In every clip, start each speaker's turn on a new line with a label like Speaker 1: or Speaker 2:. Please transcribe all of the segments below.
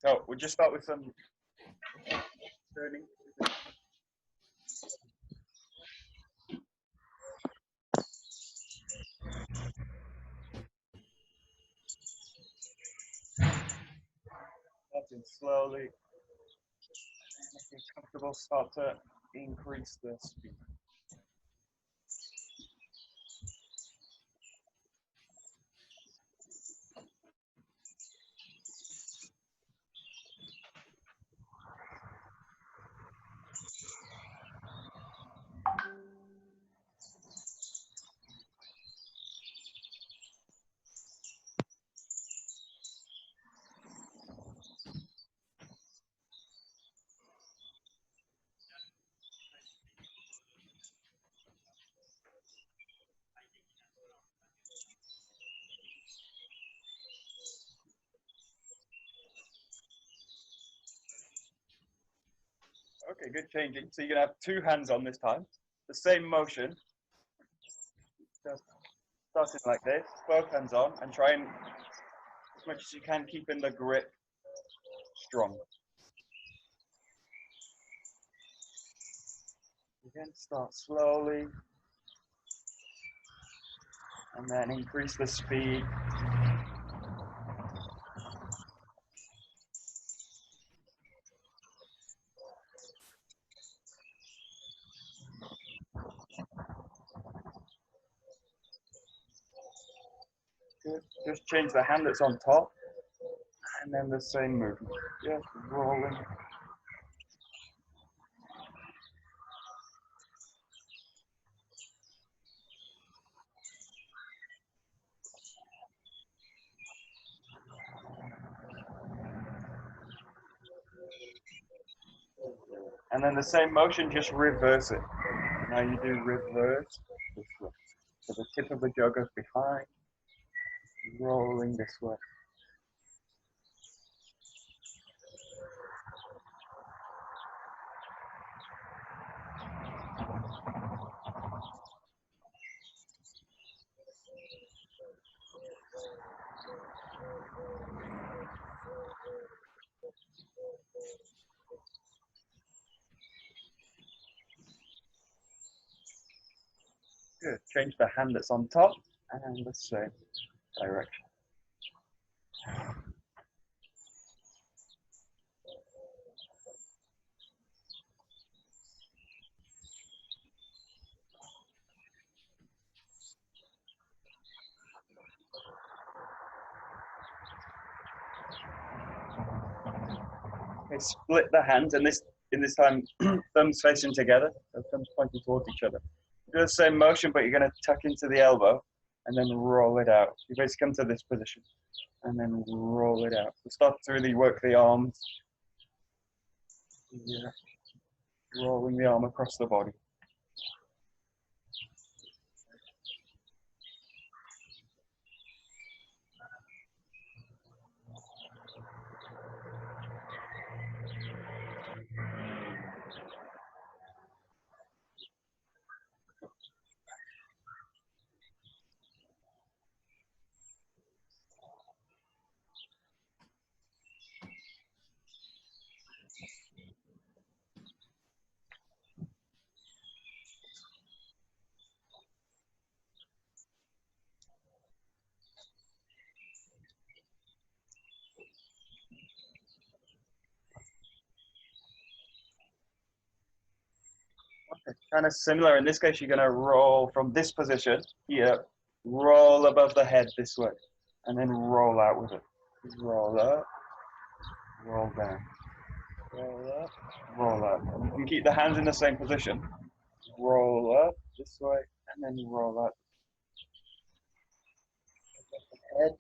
Speaker 1: So we'll just start with some turning. Starting slowly. If you're comfortable, start to increase the speed. Okay, good changing. So you're gonna have two hands on this time. The same motion. Just starting like this, both hands on, and try and, as much as you can, keeping the grip strong. Again, start slowly, and then increase the speed. Good. Just change the hand that's on top, and then the same movement. Just rolling. And then the same motion, just reverse it. Now you do reverse this way. So the tip of the jaw goes behind, rolling this way. Good. Change the hand that's on top and the same direction. Okay, split the hands, and in this time, thumbs facing together, so thumbs pointing towards each other. Do the same motion, but you're going to tuck into the elbow and then roll it out. You basically come to this position and then roll it out. So start to really work the arms. Yeah. Rolling the arm across the body. Okay, kind of similar. In this case, you're going to roll from this position here, roll above the head this way, and then roll out with it. Roll up, roll down, roll up, roll out. And you can keep the hands in the same position. Roll up this way, and then roll up. Head.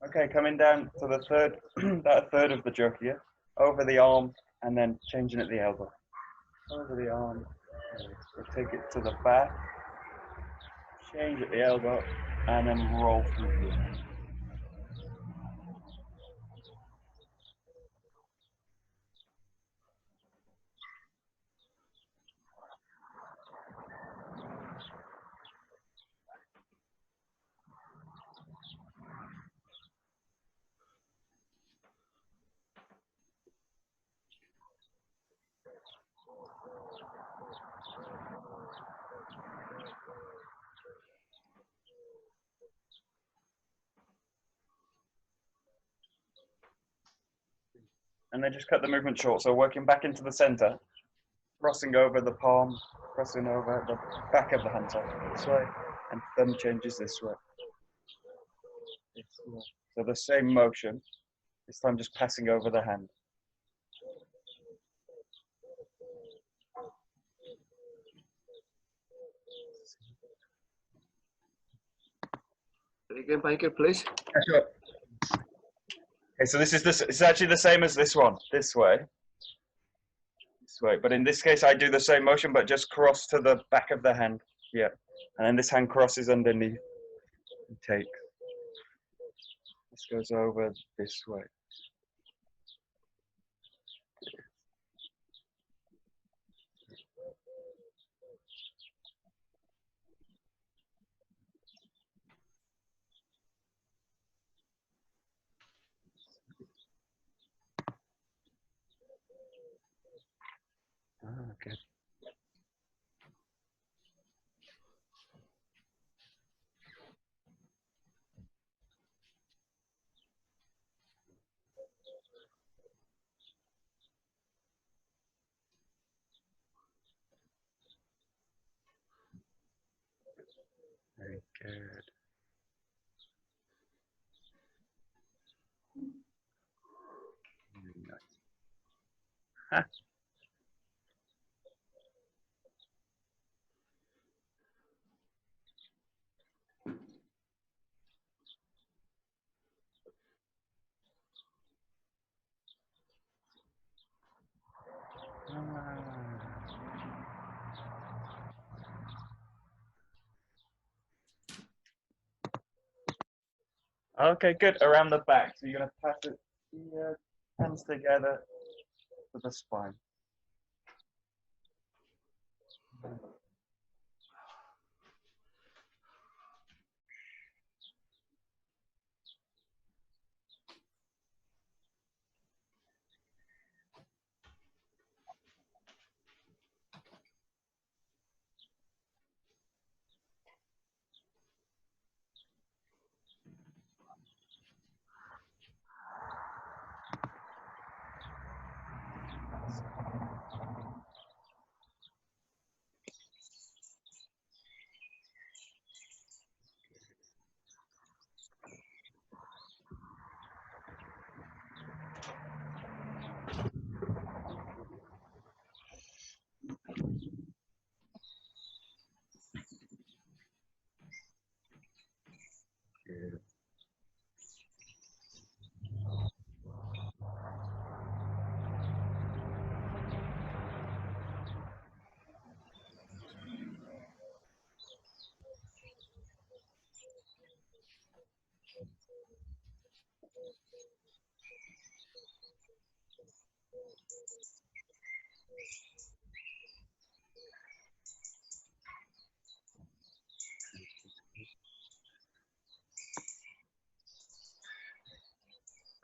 Speaker 1: Okay, coming down to the third, that third of the jerk here, over the arm, and then changing at the elbow. Over the arm, we'll take it to the back, change at the elbow, and then roll through. And then just cut the movement short. So working back into the center, crossing over the palm, crossing over the back of the hand this way, and thumb changes this way. So the same motion, this time just passing over the hand.
Speaker 2: Again, Michael, please.
Speaker 1: Sure. Okay, so this is it's actually the same as this one, this way. This way, but in this case I do the same motion, but just cross to the back of the hand here. And then this hand crosses underneath and take. This goes over this way. Okay. Very good. Very nice. Ha. Okay, good. Around the back. So you're going to pass it here, hands together to the spine. Good.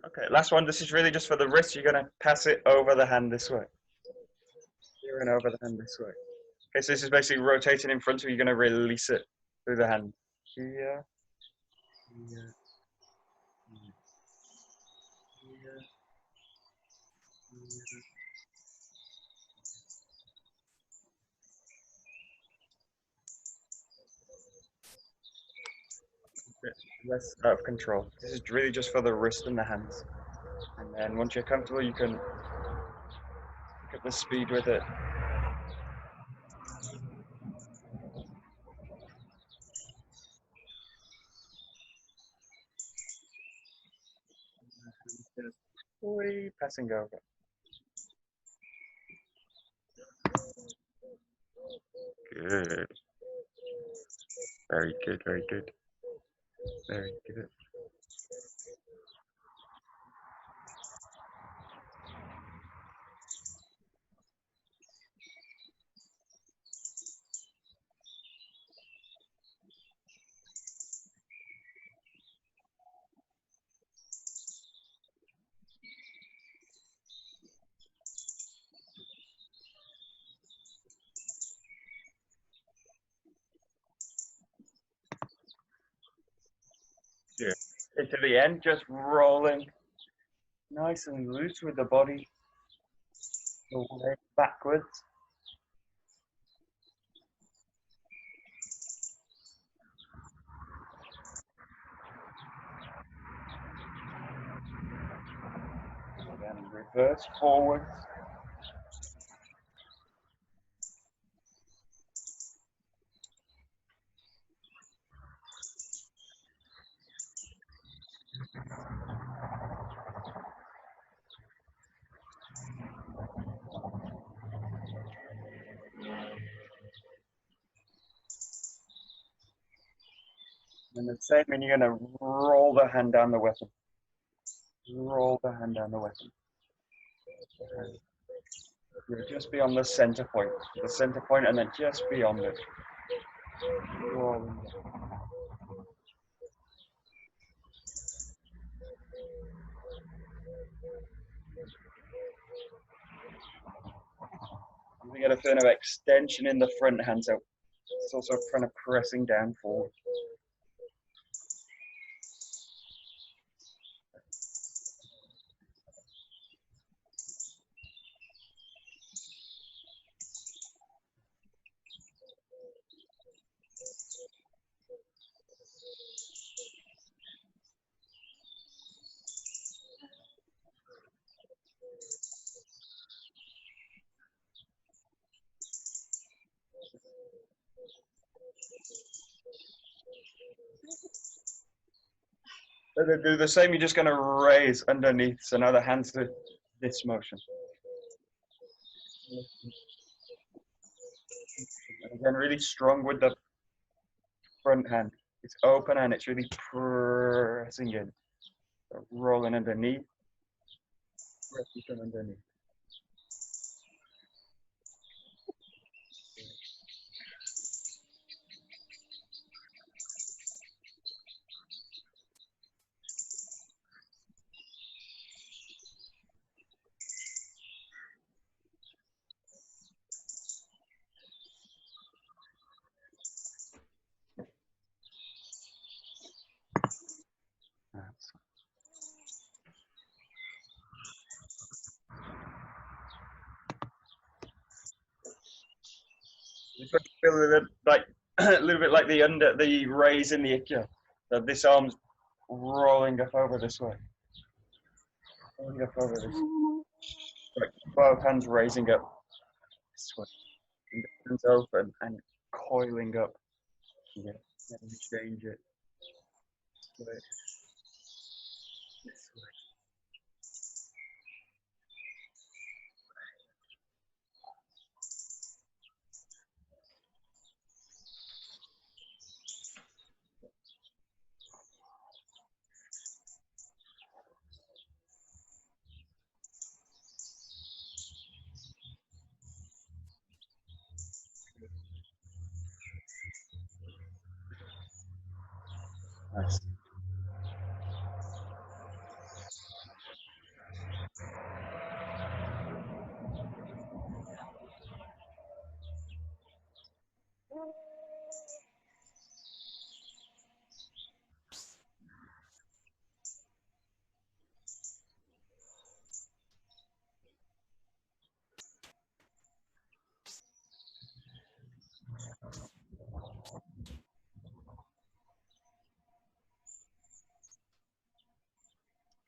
Speaker 1: Okay, last one. This is really just for the wrist. You're going to pass it over the hand this way. Here and over the hand this way. Okay, so this is basically rotating in front of you. You're going to release it through the hand. Here, here, here, here, here. Bit less out of control. This is really just for the wrist and the hands. And then once you're comfortable, you can pick up the speed with it. Just passing over. Good. Very good, very good. Very good. Good. To the end, just rolling nice and loose with the body, away, backwards. Then reverse forwards. And the same, and you're going to roll the hand down the weapon. Roll the hand down the weapon. You'll just be on the center point, and then just beyond it. Rolling. You get a kind of extension in the front hand, so it's also kind of pressing down forward. And then do the same, you're just going to raise underneath, so now the hands do this motion. And again, really strong with the front hand. It's open and it's really pressing in. So rolling underneath, pressing from underneath. You feel a little, like a little bit like the raise in the Ikkyo. So this arm's rolling up over this way. Rolling up over this way. Like both hands raising up this way. And the hands open and coiling up. Yeah. Let me change it. This way. This way. Nice.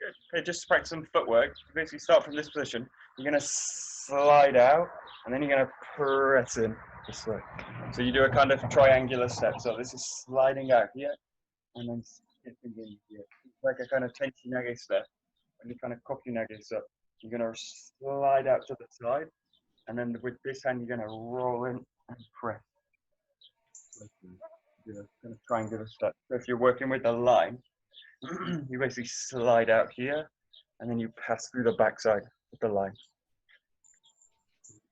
Speaker 1: Good. Okay, just to practice some footwork. You basically start from this position. You're going to slide out, and then you're going to press in this way. So you do a kind of triangular step. So this is sliding out here, and then skipping in here. It's like a kind of tenchinage step. any kind of Kokyu nage. So you're going to slide out to the side, and then with this hand, you're going to roll in and press. You're going to try and give a step. So if you're working with a line, you basically slide out here, and then you pass through the backside of the line.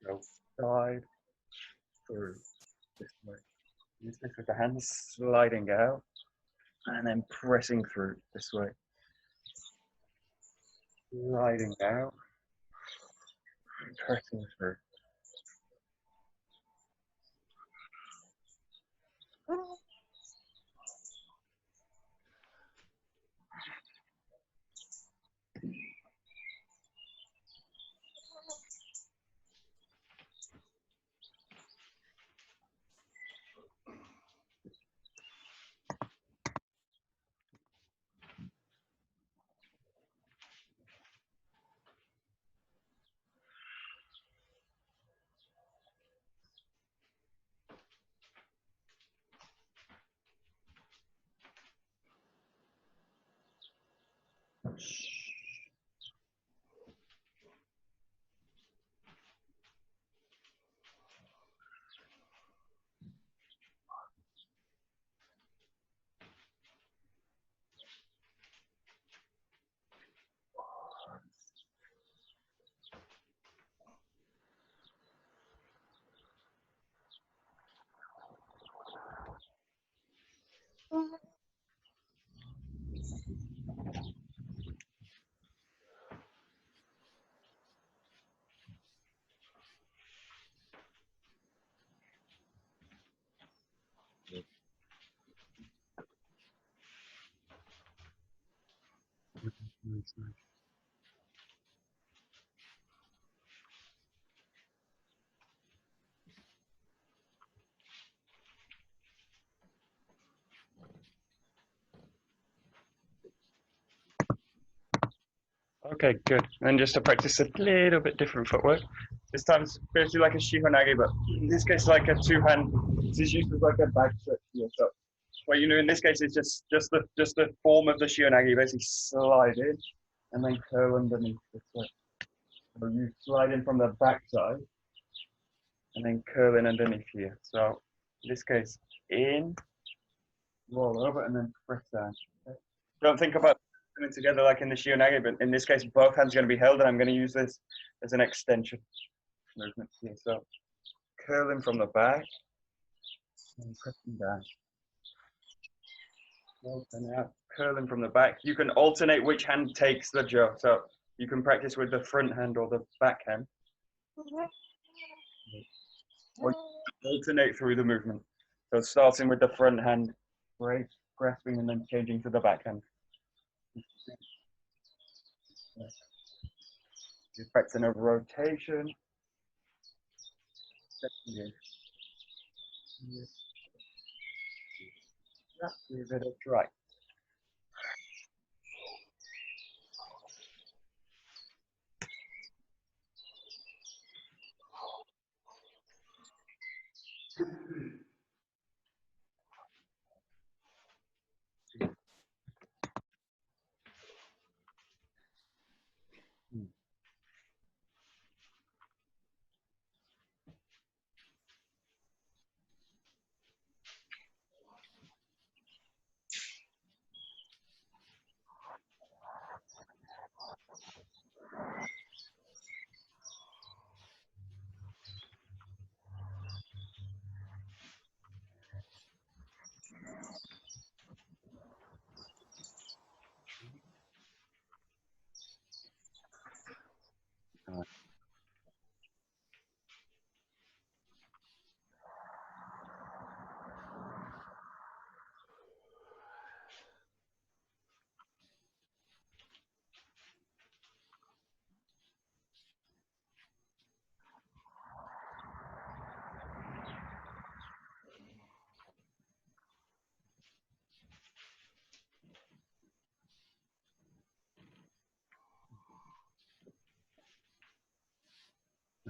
Speaker 1: Go side, through, this way. Use this with the hands sliding out, and then pressing through this way. Sliding out, pressing through. Okay, good. And just to practice a little bit different footwork. This time it's basically like a shihonage, but in this case, like a two-hand. This is used as like a back stretch here. So what you do in this case is just the form of the shihonage. You basically slide in and then curl underneath this way. So you slide in from the back side and then curl in underneath here. So in this case, in, roll over, and then press down. Okay. Don't think about putting it together like in the shihonage, but in this case, both hands are going to be held, and I'm going to use this as an extension movement here. So curling from the back and pressing down. Open out, curling from the back. You can alternate which hand takes the jo. So you can practice with the front hand or the back hand. Or alternate through the movement. So starting with the front hand, right, grasping, and then changing to the back hand. You're practicing a rotation. Give it a try.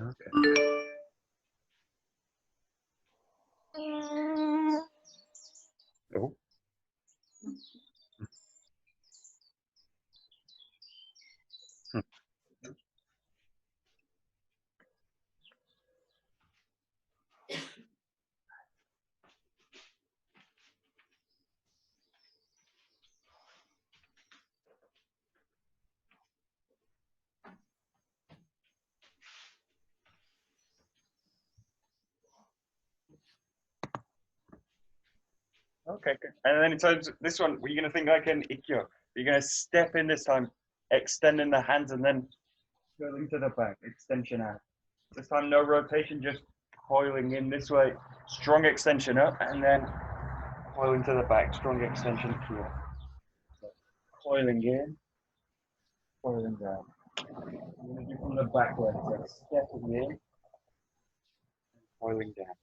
Speaker 1: Okay. Oh. Okay, good. And then in terms of this one, you're going to think like an ikkyo. You're going to step in this time, extending the hands and then curling to the back, extension out. This time, no rotation, just coiling in this way. Strong extension up and then coiling to the back, strong extension here. So, coiling in, coiling down. You're going to do from the back leg, so stepping in, coiling down.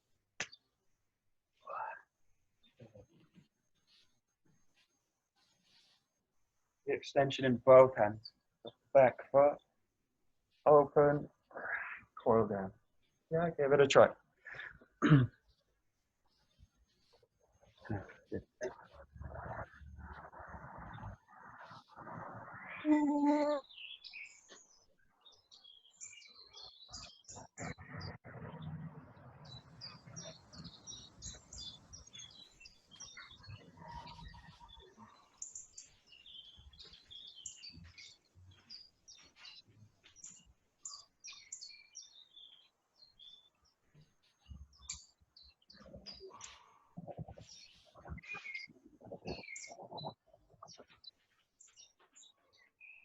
Speaker 1: The extension in both hands. Back foot, open, coil down. Yeah, give it a try.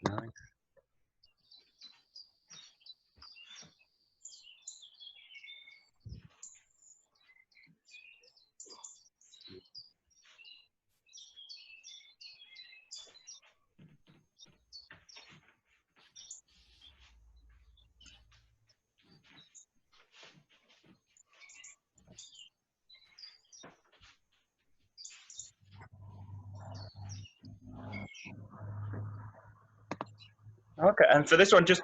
Speaker 1: Nice. Okay, and for this one, just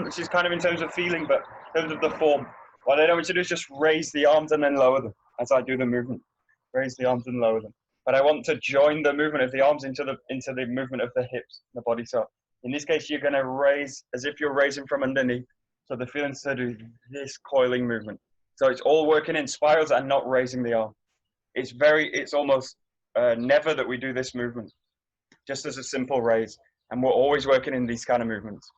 Speaker 1: this is kind of in terms of feeling, but in terms of the form, what I don't want you to do is just raise the arms and then lower them as I do the movement. Raise the arms and lower them. But I want to join the movement of the arms into the movement of the hips, the body. So in this case, you're going to raise as if you're raising from underneath. So the feelings to do this coiling movement. So it's all working in spirals and not raising the arm. It's almost never that we do this movement, just as a simple raise. And we're always working in these kind of movements.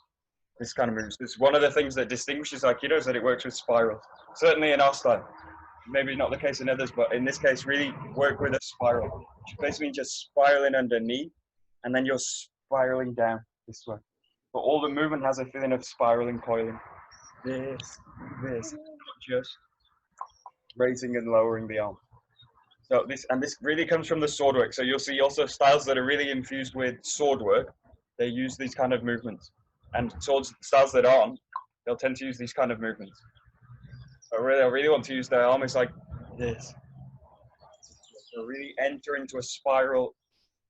Speaker 1: This kind of moves. It's one of the things that distinguishes Aikido is that it works with spirals. Certainly in our style. Maybe not the case in others, but in this case, really work with a spiral. Which basically means just spiraling underneath, and then you're spiraling down this way. But all the movement has a feeling of spiraling, coiling. This, not just raising and lowering the arm. So this really comes from the sword work. So you'll see also styles that are really infused with sword work. They use these kind of movements, and styles that aren't, they'll tend to use these kind of movements. But really, I really want to use the arm. It's like this. So really enter into a spiral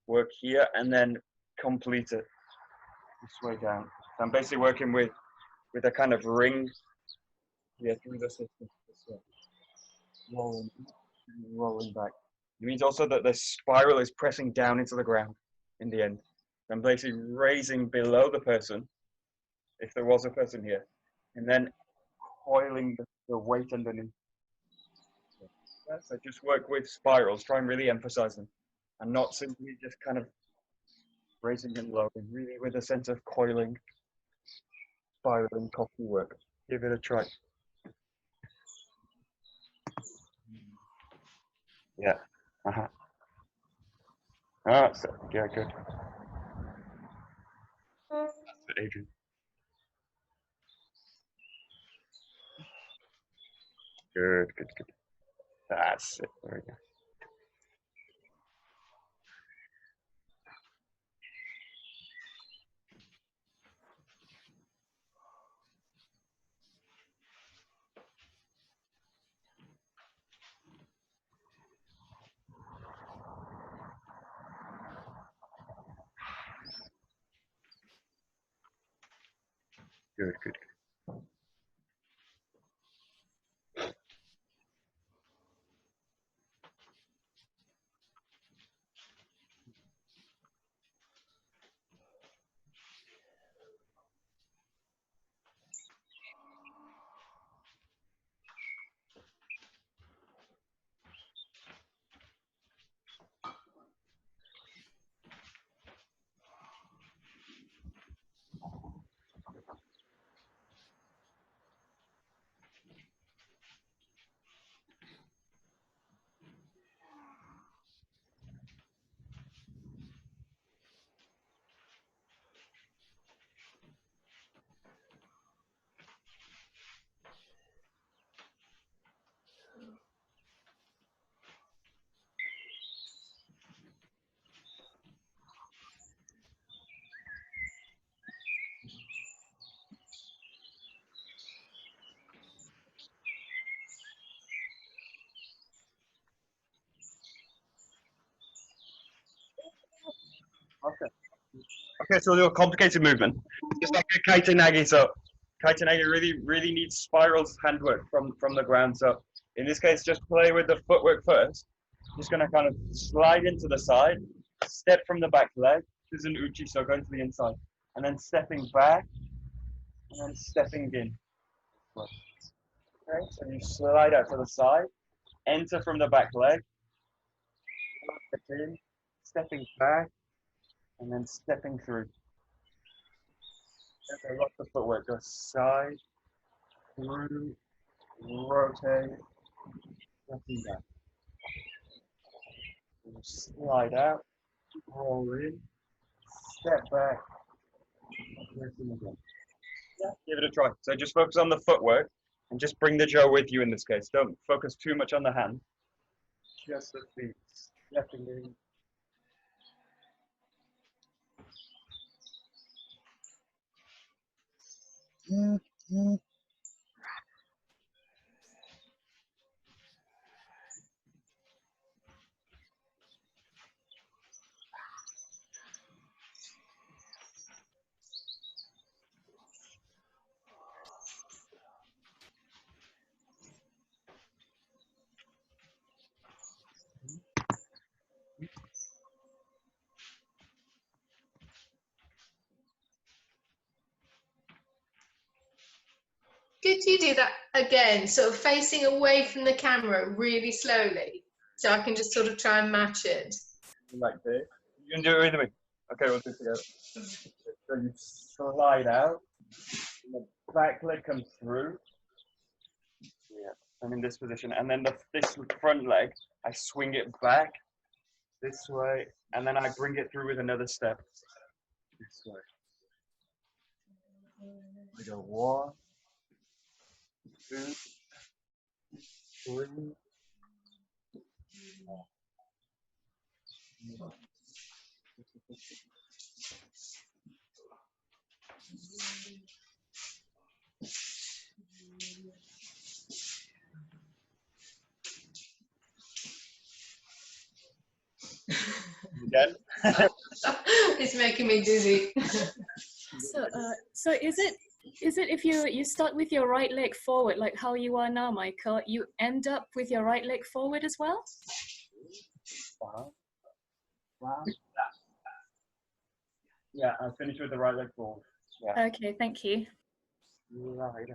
Speaker 1: work here, and then complete it this way down. So I'm basically working with a kind of ring here through the system. This way. Rolling back. It means also that the spiral is pressing down into the ground in the end. I'm basically raising below the person, if there was a person here, and then coiling the weight underneath. So just work with spirals, try and really emphasize them, and not simply just kind of raising and lowering, really with a sense of coiling, spiraling, Kokyu work. Give it a try. Yeah. Uh-huh. Ah, so, yeah, good. That's it, Adrian. Good, good, good. That's it. There we go. Good, good. Okay, so we'll do a complicated movement. Just like a kaitenagi. So kaitenagi really needs spirals handwork from the ground. So in this case, just play with the footwork first. Just gonna kind of slide into the side, step from the back leg. This is an uchi, so going to the inside. And then stepping back, and then stepping in. Okay, so you slide out to the side, enter from the back leg, step in, stepping back, and then stepping through. Okay, lots of footwork. Go side, through, rotate, stepping back. And slide out, roll in, step back, stepping again. Yeah, give it a try. So just focus on the footwork and just bring the jaw with you in this case. Don't focus too much on the hand. Just the feet. Stepping in.
Speaker 2: Could you do that again, sort of facing away from the camera really slowly, so I can just sort of try and match it?
Speaker 1: Like this. You can do it with me. Okay, we'll do it together. So you slide out, and the back leg comes through. Yeah, I'm in this position. And then this front leg, I swing it back this way, and then I bring it through with another step. This way. I go 1, 2, 3. Again.
Speaker 2: It's making me dizzy.
Speaker 3: So is it if you start with your right leg forward, like how you are now, Michael, you end up with your right leg forward as well?
Speaker 1: Wow. Yeah, I finished with the right leg forward. Yeah.
Speaker 3: Okay, thank you.
Speaker 1: Right.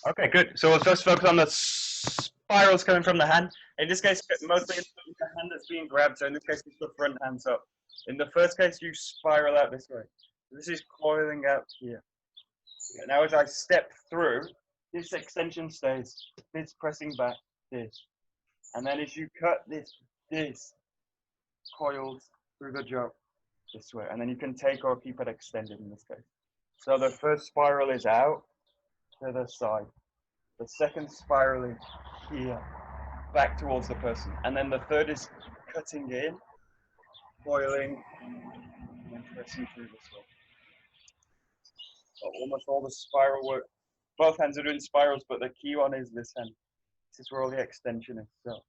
Speaker 1: Okay, good. So we'll just focus on the spirals coming from the hand. In this case, mostly it's the hand that's being grabbed. So in this case, it's the front hand. So in the first case, you spiral out this way. This is coiling out here. Now as I step through, this extension stays. This pressing back, this. And then as you cut this coils through the jaw this way. And then you can take or keep it extended in this case. So the first spiral is out to the side. The second spiral is here, back towards the person. And then the third is cutting in, coiling, and then pressing through this way. So almost all the spiral work. Both hands are doing spirals, but the key one is this hand. This is where all the extension is. So.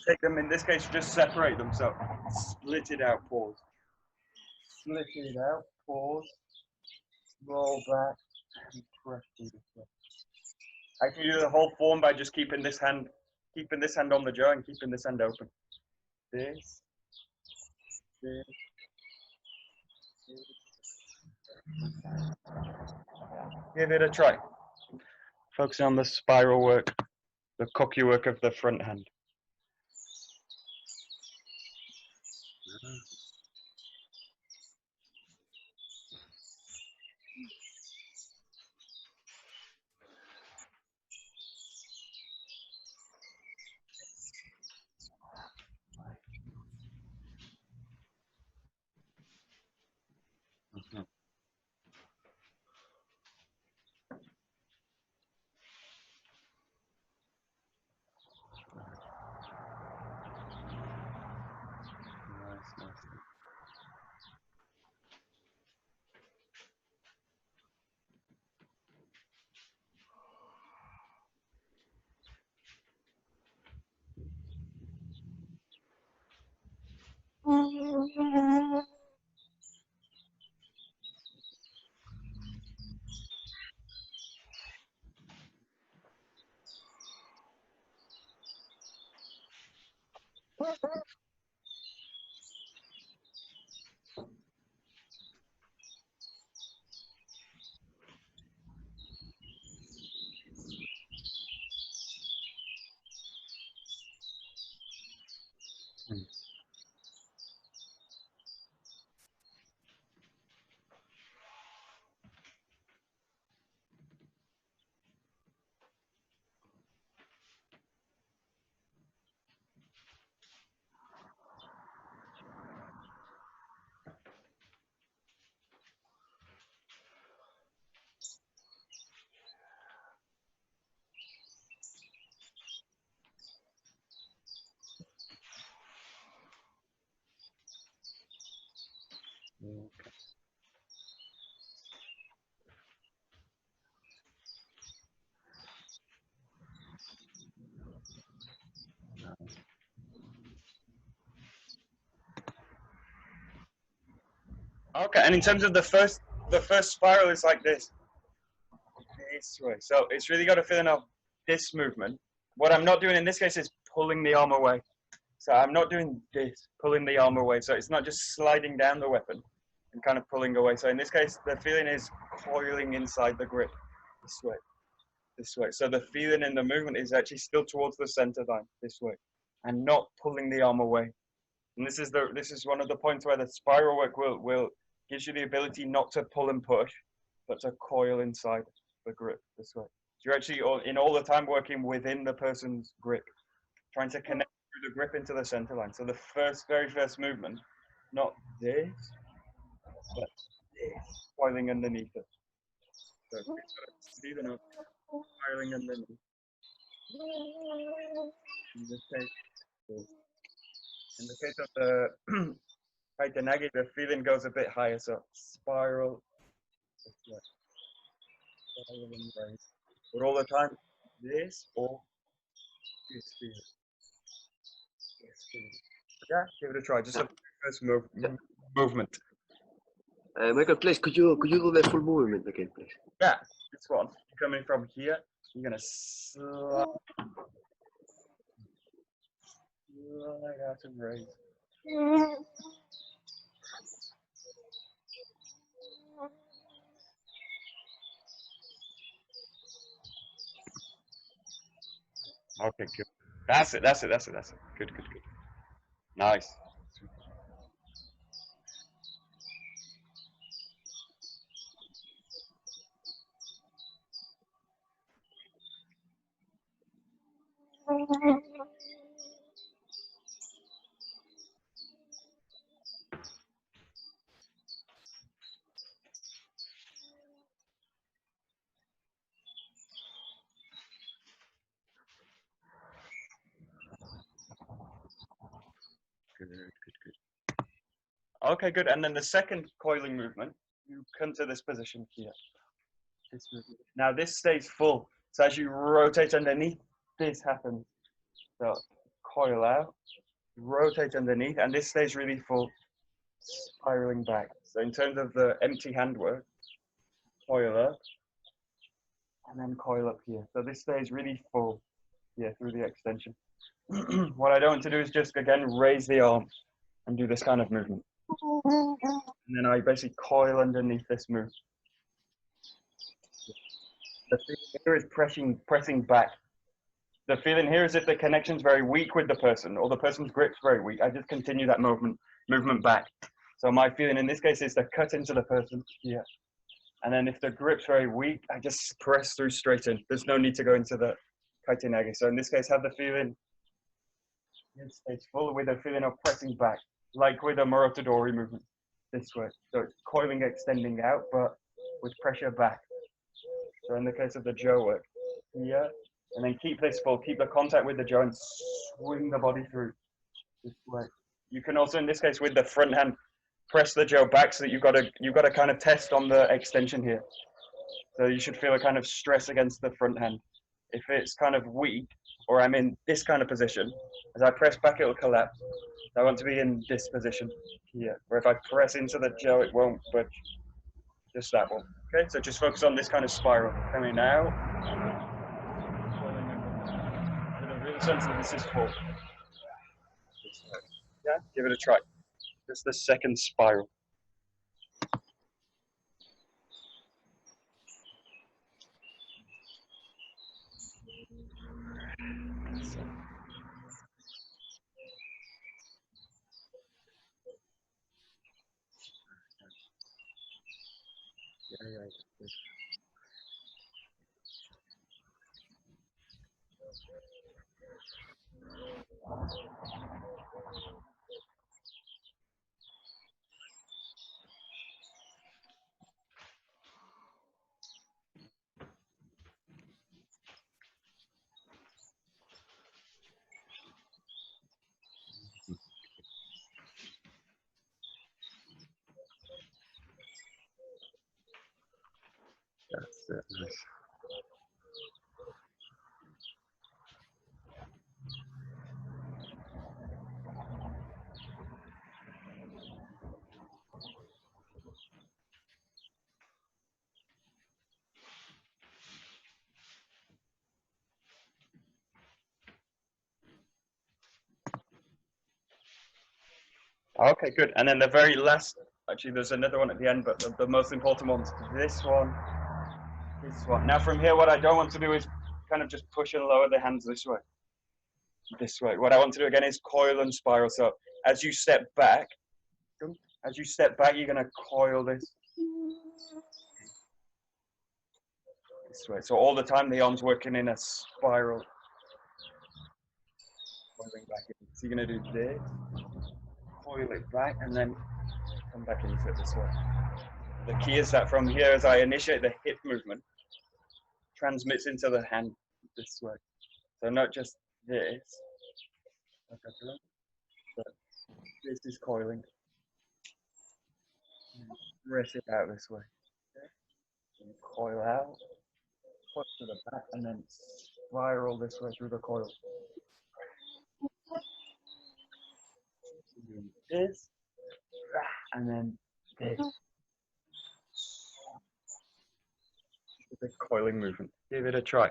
Speaker 1: Take them, in this case, just separate them. So split it out, pause. Split it out, pause, roll back, and press through this way. I can do the whole form by just keeping this hand on the jaw and keeping this hand open. This. Give it a try. Focusing on the spiral work, the Kokyu work of the front hand. Okay, and in terms of the first spiral is like this way. So it's really got a feeling of this movement. What I'm not doing in this case is pulling the arm away. So I'm not doing this, pulling the arm away. So it's not just sliding down the weapon and kind of pulling away. So in this case, the feeling is coiling inside the grip this way, this way. So the feeling in the movement is actually still towards the center line this way and not pulling the arm away. And this is one of the points where the spiral work will gives you the ability not to pull and push, but to coil inside the grip this way. So you're actually all the time working within the person's grip, trying to connect through the grip into the center line. So the very first movement, not this, but this, coiling underneath it. So it's got a feeling of coiling underneath. In the case of the Kaitanagi, the feeling goes a bit higher, so spiral, but all the time, this or this feeling. Yeah, give it a try. Just a first movement.
Speaker 4: Michael, please, could you do the full movement again, please?
Speaker 1: Yeah, this one. Coming from here, you're gonna slide out and raise. Okay, good. That's it. Good. Nice. Good. Okay, good. And then the second coiling movement, you come to this position here. This movement. Now this stays full. So as you rotate underneath, this happens. So coil out, rotate underneath, and this stays really full, spiraling back. So in terms of the empty hand work, coil up, and then coil up here. So this stays really full here through the extension. What I don't want to do is just, again, raise the arm and do this kind of movement. And then I basically coil underneath this move. The feeling here is pressing back. The feeling here is if the connection's very weak with the person or the person's grip's very weak, I just continue that movement back. So my feeling in this case is to cut into the person here. And then if the grip's very weak, I just press through straight in. There's no need to go into the Kaitanagi. So in this case, have the feeling, it's full with a feeling of pressing back, like with a Morotodori movement this way. So it's coiling, extending out, but with pressure back. So in the case of the Joe work, here, and then keep this full, keep the contact with the Joe and swing the body through this way. You can also, in this case, with the front hand, press the Joe back so that you've got to kind of test on the extension here. So you should feel a kind of stress against the front hand. If it's kind of weak, or I'm in this kind of position, as I press back, it'll collapse. I want to be in this position here, where if I press into the Joe, it won't budge. Just that one. Okay, so just focus on this kind of spiral. Coming out. With a real sense that this is full. Yeah, give it a try. Just the second spiral. That's it. Nice. Okay, good. And then the very last, actually, there's another one at the end, but the most important one's this one, this one. Now from here, what I don't want to do is kind of just push and lower the hands this way. This way. What I want to do again is coil and spiral. So as you step back, you're going to coil this way. So all the time the arm's working in a spiral. Coiling back in. So you're going to do this, coil it back, and then come back into it this way. The key is that from here, as I initiate the hip movement, transmits into the hand this way. So not just this, but this is coiling. Press it out this way. And coil out, push to the back, and then spiral this way through the coil. This, and then this. The coiling movement. Give it a try.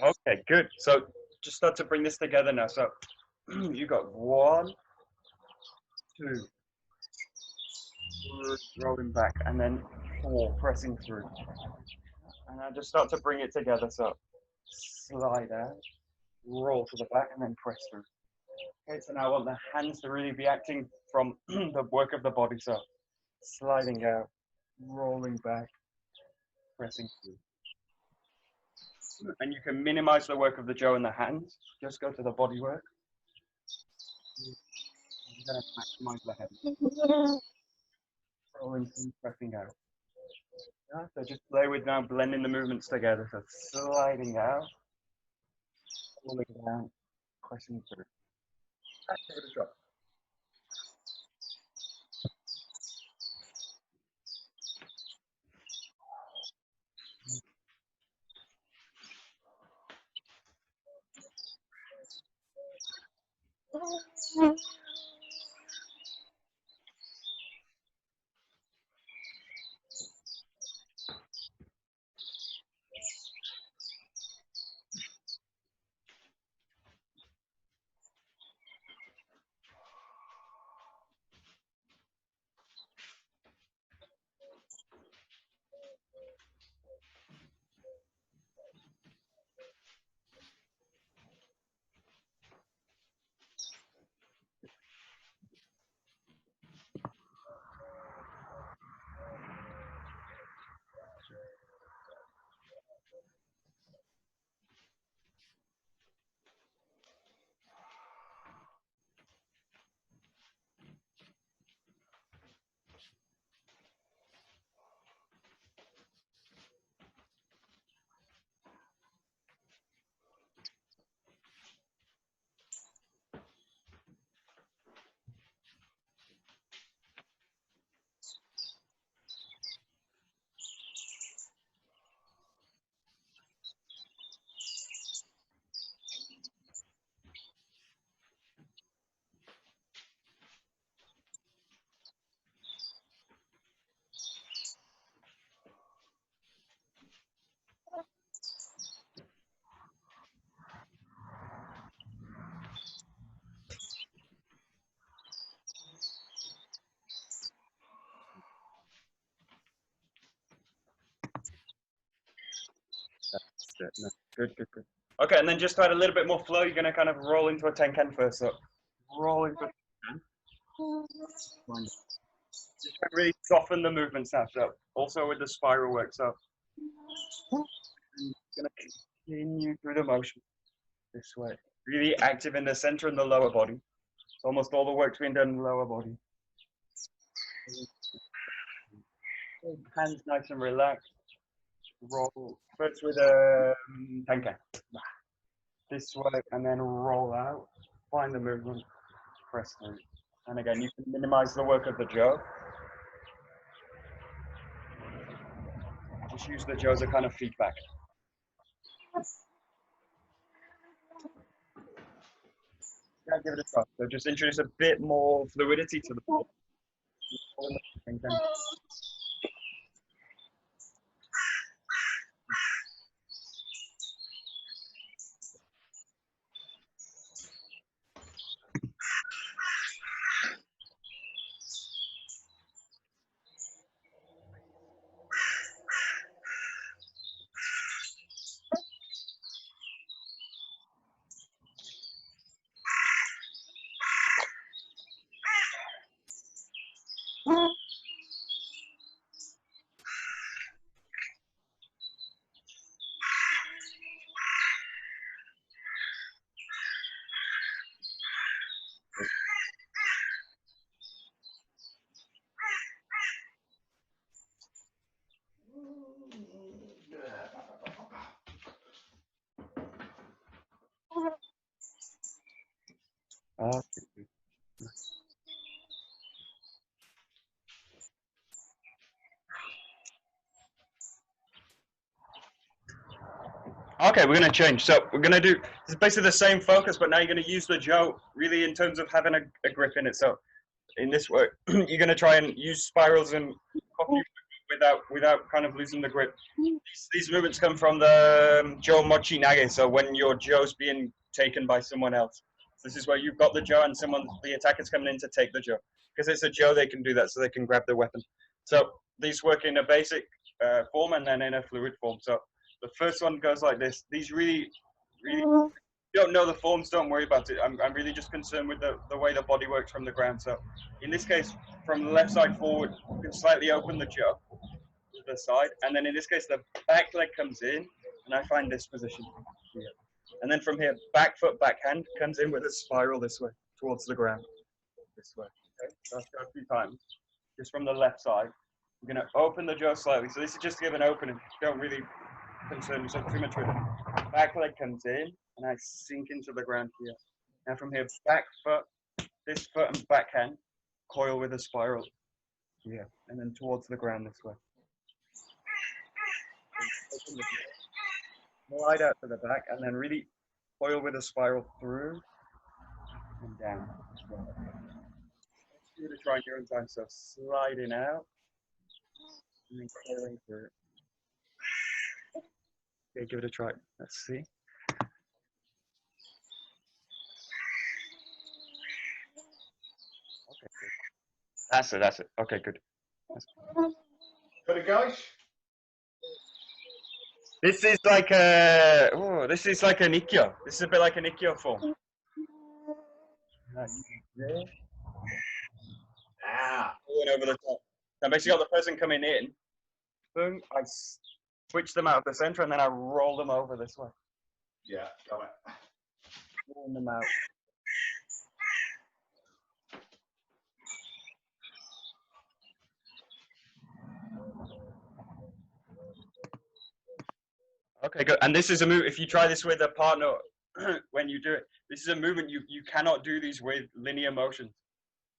Speaker 1: Okay, good. So just start to bring this together now. So you got 1, 2, 3, rolling back, and then 4, pressing through. And I just start to bring it together. So slide out, roll to the back, and then press through. Okay, so now I want the hands to really be acting from the work of the body. So sliding out, rolling back, pressing through. And you can minimize the work of the jaw and the hands. Just go to the body work. You're going to maximize the head. Rolling through, pressing out. Yeah, so just play with now blending the movements together. So sliding out, pulling down, pressing through. Give it a shot. That's it. No, good, good, good. Okay, and then just to add a little bit more flow, you're going to kind of roll into a tenkan first. So roll into a tenkan. Just really soften the movements now. So also with the spiral work. So I'm going to continue through the motion this way. Really active in the center and the lower body. So almost all the work's being done in the lower body. Hands nice and relaxed. Roll first with a tenkan. This way, and then roll out. Find the movement. Press through. And again, you can minimize the work of the jaw. Just use the jaw as a kind of feedback. Yeah, give it a try. So just introduce a bit more fluidity to the ball. Okay, we're going to change. So we're going to do, it's basically the same focus, but now you're going to use the jaw really in terms of having a grip in it. So in this way, you're going to try and use spirals and Kokyu without kind of losing the grip. These movements come from the jaw mochi nage, so when your jaw's being taken by someone else. So this is where you've got the jaw and the attacker's coming in to take the jaw. Because it's a jaw, they can do that, so they can grab the weapon. So these work in a basic form and then in a fluid form. So the first one goes like this. These really, if you don't know the forms, don't worry about it. I'm really just concerned with the way the body works from the ground. So in this case, from the left side forward, you can slightly open the jaw to the side. And then in this case, the back leg comes in, and I find this position here. And then from here, back foot, back hand comes in with a spiral this way, towards the ground, this way. Okay, so let's go a few times. Just from the left side. You're going to open the jaw slightly. So this is just to give an opening. Don't really concern yourself too much with it. Back leg comes in, and I sink into the ground here. Now from here, back foot, this foot and backhand, coil with a spiral here, and then towards the ground this way. Slide out to the back, and then really coil with a spiral through and down. Give it a try in your own time. So sliding out, and then coiling through. Okay, give it a try. Let's see. Okay, good. That's it. Okay, good.
Speaker 5: Got it, guys?
Speaker 1: This is like a, this is like an ikkyo. This is a bit like an ikkyo form. Going over the top. I basically got the person coming in. Boom, I switch them out of the center and then I roll them over this way.
Speaker 5: Yeah, got it.
Speaker 1: Rolling them out. Okay, good. And this is a move, if you try this with a partner when you do it, this is a movement you cannot do these with linear motions.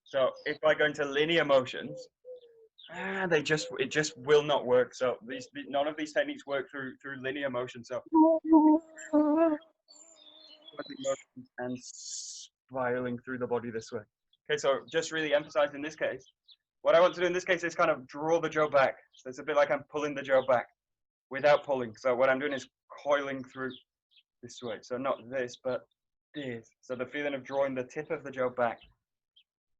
Speaker 1: So if I go into linear motions, it just will not work. So none of these techniques work through linear motion. So and spiraling through the body this way. Okay, so just really emphasize in this case. What I want to do in this case is kind of draw the jaw back. So it's a bit like I'm pulling the jaw back without pulling. So what I'm doing is coiling through this way. So not this, but this. So the feeling of drawing the tip of the jaw back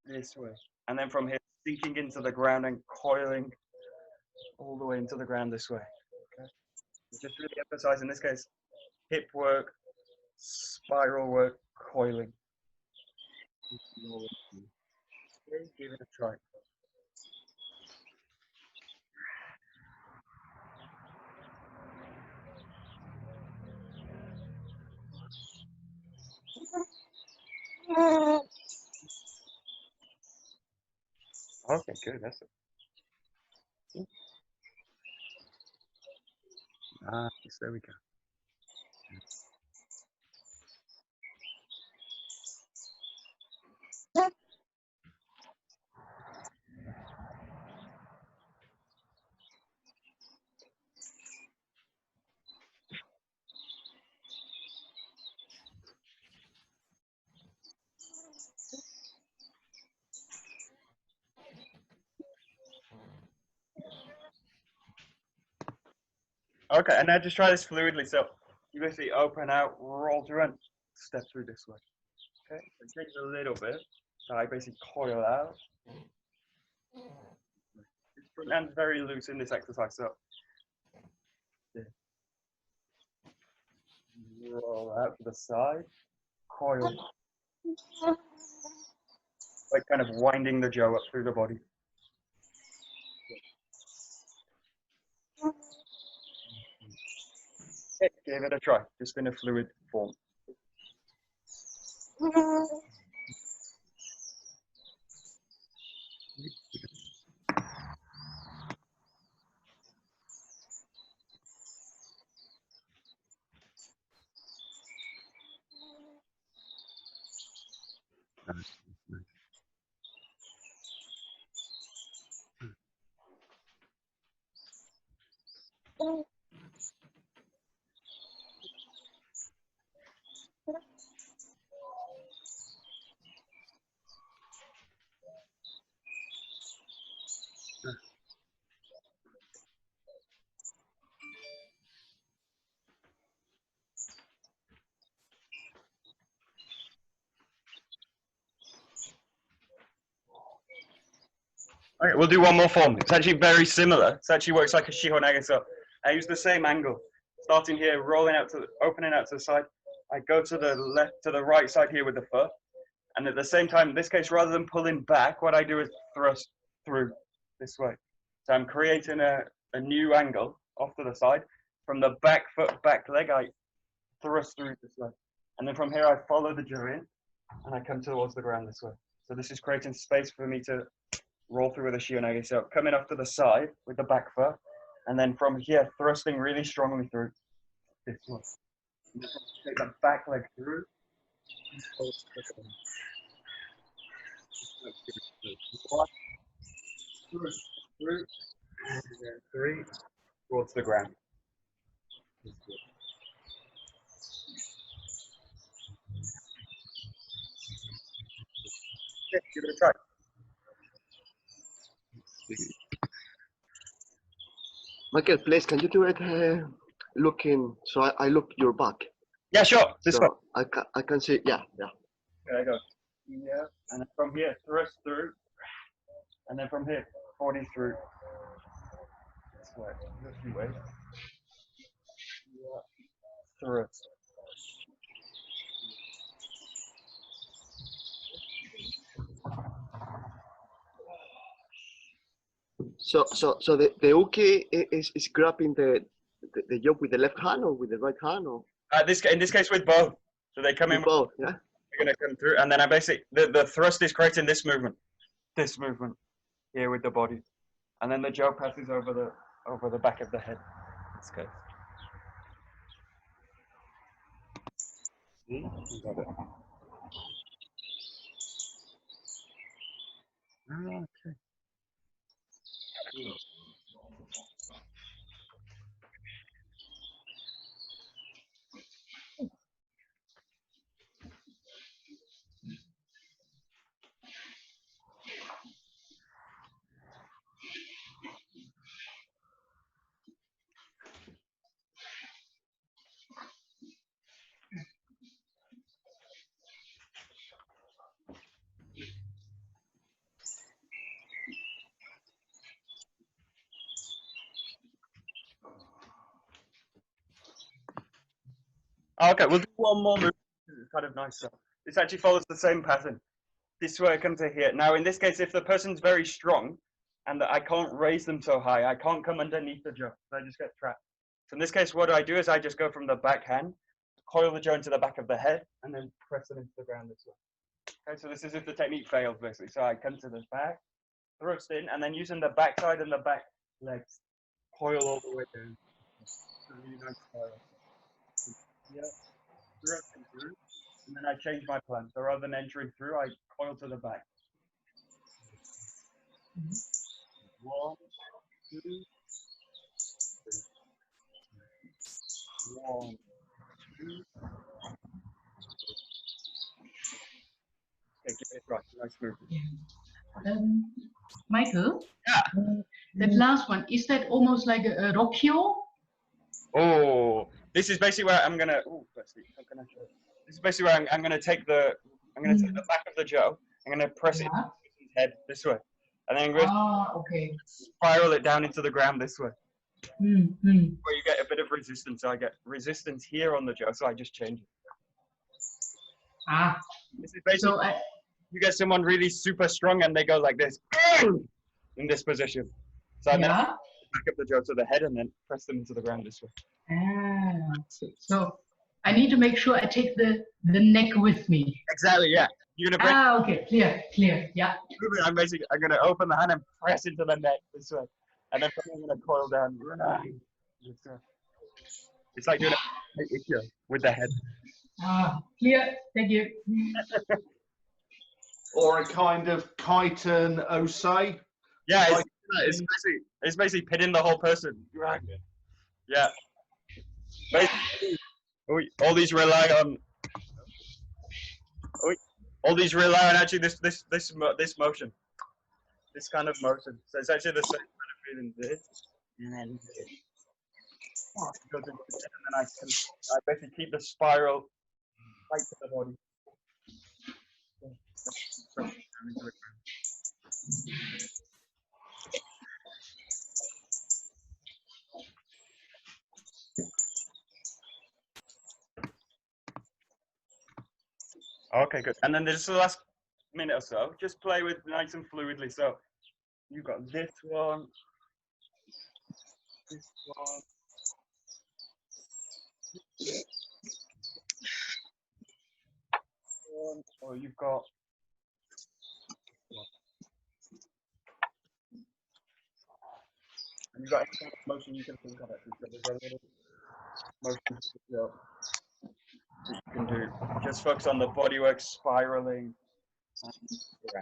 Speaker 1: this way. And then from here, sinking into the ground and coiling all the way into the ground this way. Okay. So just really emphasize in this case, hip work, spiral work, coiling. Okay, give it a try. Okay, good. That's it. Nice. There we go. Okay, and now just try this fluidly. So you basically open out, roll through, and step through this way. Okay, so it takes a little bit. So I basically coil out. This front hand's very loose in this exercise. So roll out to the side, coil, like kind of winding the jaw up through the body. Okay, give it a try, just in a fluid form. Okay, we'll do one more form. It's actually very similar. It actually works like a shihonage. So I use the same angle, starting here, rolling out to, opening out to the side. I go to the left, to the right side here with the foot, and at the same time, in this case, rather than pulling back, what I do is thrust through this way. So I'm creating a new angle off to the side. From the back foot, back leg, I thrust through this way, and then from here, I follow the jaw in, and I come towards the ground this way. So this is creating space for me to roll through with a shionage. So coming off to the side with the back foot, and then from here, thrusting really strongly through this one. And then take the back leg through. One, through, and then 3, towards the ground. Yeah, give it a try.
Speaker 4: Michael, please, can you do it looking, so I look your back?
Speaker 1: Yeah, sure. This
Speaker 4: so
Speaker 1: one.
Speaker 4: I can see, yeah.
Speaker 1: There I go. Yeah, and then from here, thrust through, and then from here, 40 through. This way. A few ways. Yeah. Thrust.
Speaker 4: So the uke is grabbing the yoke with the left hand or with the right hand, or
Speaker 1: In this case with both. So they come in
Speaker 4: with both, yeah?
Speaker 1: They're going to come through, and then I basically, the thrust is creating this movement here with the body. And then the jaw passes over the back of the head. In this case. See? You got it. Okay. Okay, we'll do one more move. It's kind of nice. So this actually follows the same pattern. This way I come to here. Now, in this case, if the person's very strong and I can't raise them so high, I can't come underneath the jaw. So I just get trapped. So in this case, what I do is I just go from the back hand, coil the jaw into the back of the head, and then press it into the ground this way. Okay, so this is if the technique fails, basically. So I come to the back, thrust in, and then using the back side and the back legs, coil all the way down. Really nice coil. Yeah, thrusting through, and then I change my plan. So rather than entering through, I coil to the back. 1, 2, 3. 1, 2. Okay, give it a try. Nice movement.
Speaker 6: Michael?
Speaker 1: Yeah.
Speaker 6: That last one, is that almost like a rockyo?
Speaker 1: Oh, this is basically where I'm gonna. Oh, let's see. How can I show it? This is basically where I'm gonna take the. I'm gonna take the back of the jaw. I'm gonna press it into his head this way, and then I'm gonna
Speaker 6: Okay.
Speaker 1: spiral it down into the ground this way.
Speaker 6: Mm-hmm.
Speaker 1: Where you get a bit of resistance. So I get resistance here on the jaw, so I just change it. This is basically.
Speaker 6: So
Speaker 1: you get someone really super strong, and they go like this in this position. So I back up the jaw to the head, and then press them into the ground this way.
Speaker 6: So I need to make sure I take the neck with me.
Speaker 1: Exactly, yeah. You're gonna break.
Speaker 6: Okay, clear, yeah.
Speaker 1: I'm gonna open the hand and press into the neck this way, and then I'm gonna coil down. It's like doing a Aikido with the head.
Speaker 6: Clear, thank you.
Speaker 5: Or a kind of chitin osei.
Speaker 1: Yeah, it's basically pitting the whole person. Yeah. Basically, all these rely on. All these rely on actually this motion, this kind of motion. So it's actually the same kind of feeling this, and then this. And then I basically keep the spiral tight to the body. Okay, good. And then there's the last minute or so. Just play with nice and fluidly. So you've got this one, this one. Or you've got And you've got any kind of motion you can think of it. So there's a little motion that you can do. Just focus on the bodywork spiraling. Yeah.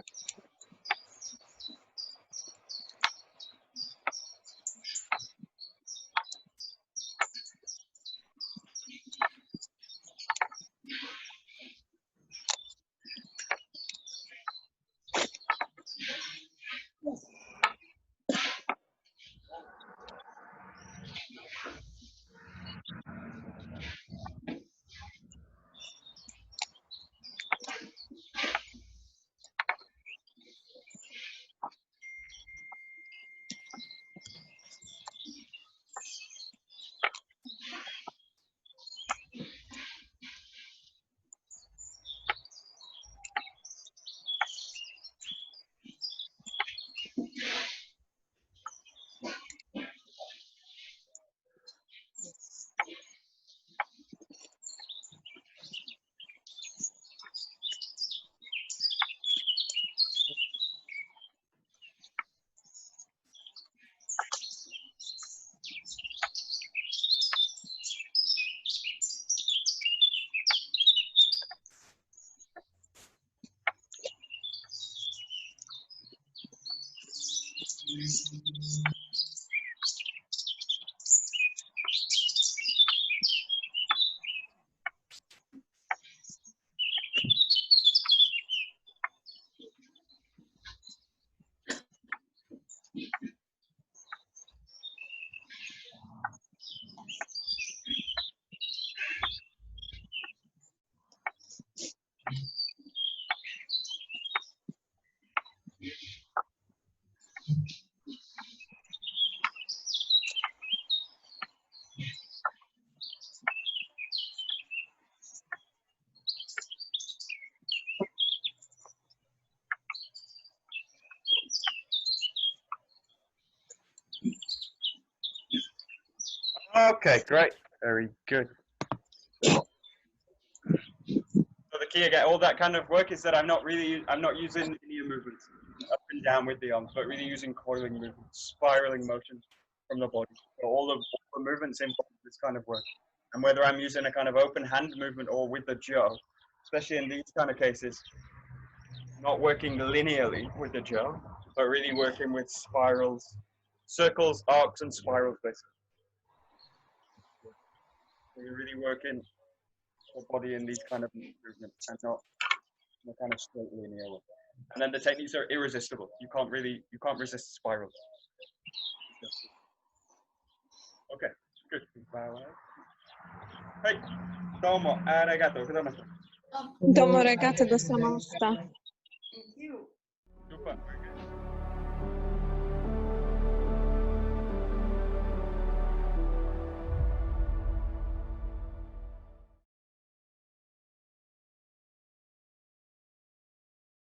Speaker 1: Okay, great. Very good. So the key again, all that kind of work is that I'm not using linear movements up and down with the arms, but really using coiling movements, spiraling motions from the body. So all the movements involve this kind of work. And whether I'm using a kind of open hand movement or with the jaw, especially in these kind of cases, not working linearly with the jaw, but really working with spirals, circles, arcs, and spirals basically. So you're really working the body in these kind of movements and not in a kind of straight linear way. And then the techniques are irresistible. You can't resist spirals. Okay, good. Hey, domo arigato gozaimasu.
Speaker 7: Domo arigato gozaimasu.
Speaker 1: Super.